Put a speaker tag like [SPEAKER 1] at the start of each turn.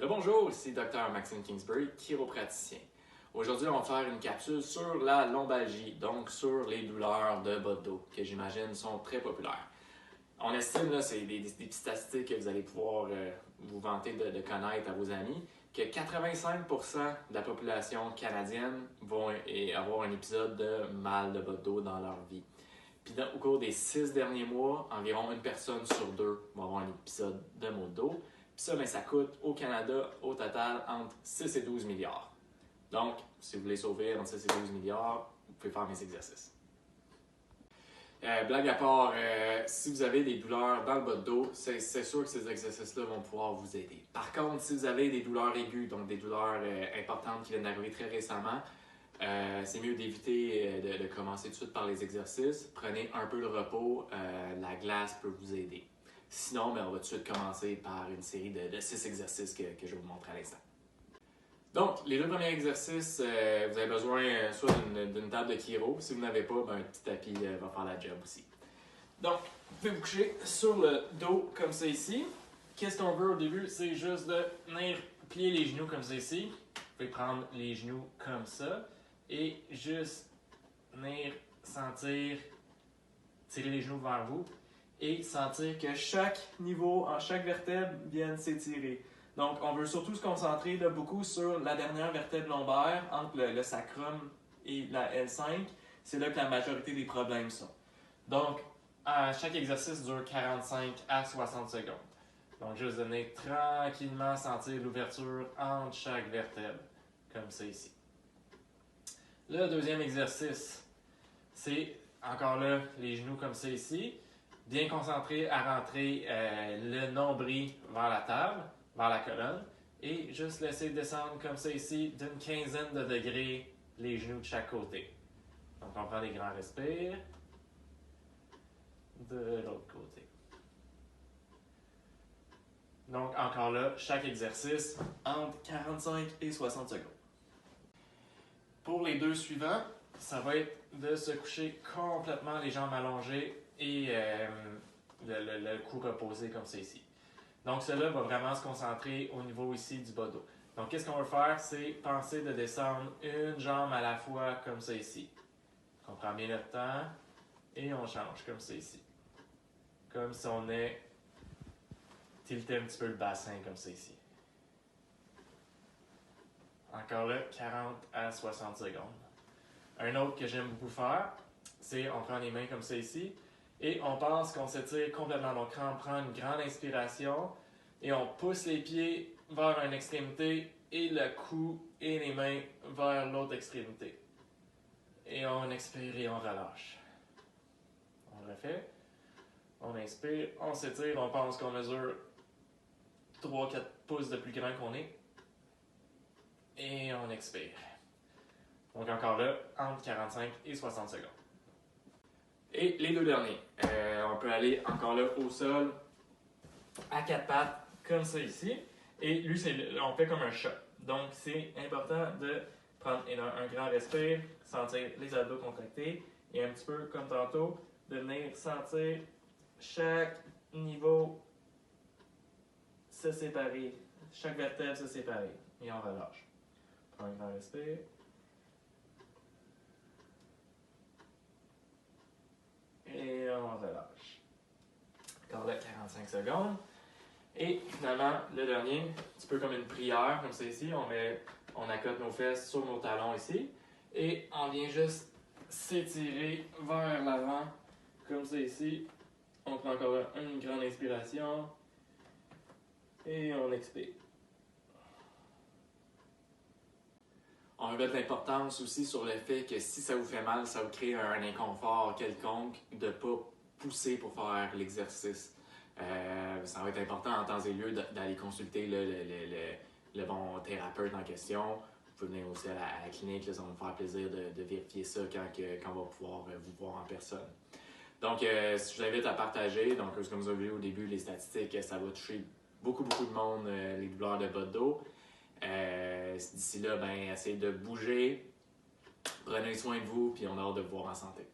[SPEAKER 1] Bonjour, ici Dr Maxime Kingsbury, chiropraticien. Aujourd'hui, on va faire une capsule sur la lombalgie, donc sur les douleurs de bas de dos, que j'imagine sont très populaires. On estime, là, c'est des petites statistiques que vous allez pouvoir vous vanter de connaître à vos amis, que 85% de la population canadienne vont avoir un épisode de mal de bas de dos dans leur vie. Puis au cours des 6 derniers mois, environ une personne sur 2 va avoir un épisode de maux de dos. Puis ça, ça coûte au Canada, au total, entre 6 et 12 milliards. Donc, si vous voulez sauver entre 6 et 12 milliards, vous pouvez faire mes exercices. Blague à part, si vous avez des douleurs dans le bas de dos, c'est sûr que ces exercices-là vont pouvoir vous aider. Par contre, si vous avez des douleurs aiguës, donc des douleurs importantes qui viennent d'arriver très récemment, c'est mieux d'éviter de commencer tout de suite par les exercices. Prenez un peu de repos, la glace peut vous aider. Sinon, on va tout de suite commencer par une série de 6 exercices que je vais vous montrer à l'instant. Donc, les 2 premiers exercices, vous avez besoin soit d'une table de chiro. Si vous n'avez pas, un petit tapis va faire la job aussi. Donc, vous pouvez vous coucher sur le dos comme ça ici. Qu'est-ce qu'on veut au début? C'est juste de venir plier les genoux comme ça ici. Vous pouvez prendre les genoux comme ça et juste venir sentir, tirer les genoux vers vous et sentir que chaque niveau, chaque vertèbre vienne s'étirer. Donc, on veut surtout se concentrer beaucoup sur la dernière vertèbre lombaire, entre le sacrum et la L5. C'est là que la majorité des problèmes sont. Donc, chaque exercice dure 45 à 60 secondes. Donc, juste venir tranquillement sentir l'ouverture entre chaque vertèbre, comme ça ici. Le deuxième exercice, c'est encore là, les genoux comme ça ici. Bien concentré à rentrer le nombril vers la table, vers la colonne, et juste laisser descendre comme ça ici d'une quinzaine de degrés les genoux de chaque côté. Donc on prend des grands respires de l'autre côté. Donc encore là, chaque exercice entre 45 et 60 secondes. Pour les 2 suivants, ça va être de se coucher complètement les jambes allongées et le cou reposé comme ça ici. Donc cela va vraiment se concentrer au niveau ici du bas dos. Donc qu'est-ce qu'on va faire? C'est penser de descendre une jambe à la fois comme ça ici. On prend bien notre temps et on change comme ça ici. Comme si on est tilté un petit peu le bassin comme ça ici. Encore là, 40 à 60 secondes. Un autre que j'aime beaucoup faire, c'est on prend les mains comme ça ici et on pense qu'on s'étire complètement. Donc on prend une grande inspiration et on pousse les pieds vers une extrémité et le cou et les mains vers l'autre extrémité. Et on expire et on relâche. On le refait. On inspire, on s'étire, on pense qu'on mesure 3-4 pouces de plus grand qu'on est. Et on expire. Donc encore là, entre 45 et 60 secondes. Et les 2 derniers, on peut aller encore là au sol, à 4 pattes, comme ça ici. Et lui, on fait comme un chat. Donc c'est important de prendre un grand respire, sentir les abdos contractés et un petit peu comme tantôt, de venir sentir chaque niveau se séparer, chaque vertèbre se séparer. Et on relâche. Prends un grand respire. Et on relâche. Encore là, 45 secondes. Et finalement, le dernier, un petit peu comme une prière, comme ça ici, on accote nos fesses sur nos talons ici. Et on vient juste s'étirer vers l'avant, comme ça ici. On prend encore là une grande inspiration. Et on expire. On va mettre l'importance aussi sur le fait que si ça vous fait mal, ça vous crée un inconfort quelconque de ne pas pousser pour faire l'exercice. Ça va être important en temps et lieu d'aller consulter le bon thérapeute en question. Vous pouvez venir aussi à la clinique, là, ça va me faire plaisir de vérifier ça quand on va pouvoir vous voir en personne. Donc, je vous invite à partager. Donc, comme vous avez vu au début, les statistiques, ça va toucher beaucoup de monde, les douleurs de bas de dos. D'ici là, essayez de bouger, prenez soin de vous, puis on a hâte de vous voir en santé.